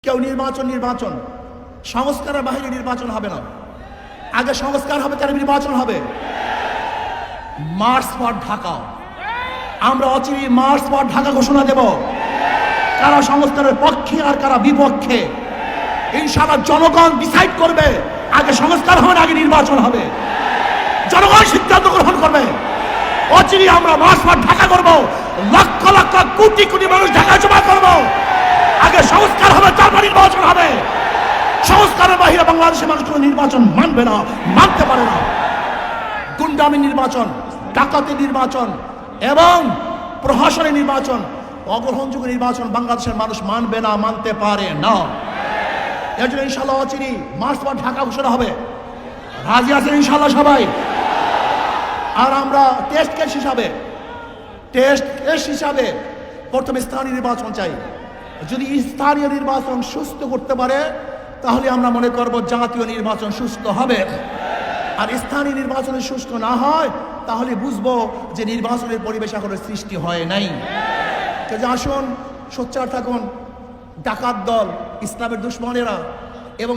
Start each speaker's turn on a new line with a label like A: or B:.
A: কেউ নির্বাচন সংস্কারের বাহিরে নির্বাচন হবে না। আগে সংস্কার হবে, তার নির্বাচন হবে। মার্চ ফর ঢাকা, আমরা অচিরেই মার্চ ফর ঢাকা ঘোষণা দেব। কারা সংস্কারের পক্ষে আর কারা বিপক্ষে ইনশাআল্লাহ জনগণ ডিসাইড করবে। আগে সংস্কার হবে না, আগে নির্বাচন হবে। জনগণ সিদ্ধান্ত গ্রহণ করবে। অচিরেই আমরা মার্চ ফর ঢাকা করব, লক্ষ লক্ষ কোটি কোটি মানুষ ঢাকা জমা করব। আগে সংস্কার হবে, তারপর নির্বাচন হবে। সংস্কারের বাহিরে বাংলাদেশের মানুষ কোনো নির্বাচন মানবে না, মানতে পারে না। গুন্ডামি নির্বাচন, ডাকাতি নির্বাচন এবং প্রহসনী নির্বাচন, অগ্রহণযোগ্য নির্বাচন বাংলাদেশের মানুষ মানবে না, মানতে পারে না। এর জন্য ইনশাআল্লাহ অচিরেই মার্চ ফর ঢাকা ঘোষণা হবে। রাজি আছেন ইনশাআল্লাহ সবাই? আর আমরা টেস্ট কেস হিসাবে প্রথমে স্থানীয় নির্বাচন চাই। যদি স্থানীয় নির্বাচন সুস্থ করতে পারে তাহলে আমরা মনে করব জাতীয় নির্বাচন সুস্থ হবে। আর স্থানীয় নির্বাচনে সুস্থ না হয় তাহলে বুঝবো যে নির্বাচনের পরিবেশ এখনো সৃষ্টি হয় নাই। যে আসুন সোচ্চার থাকুন, ডাকাত দল, ইসলামের দুশ্মনেরা এবং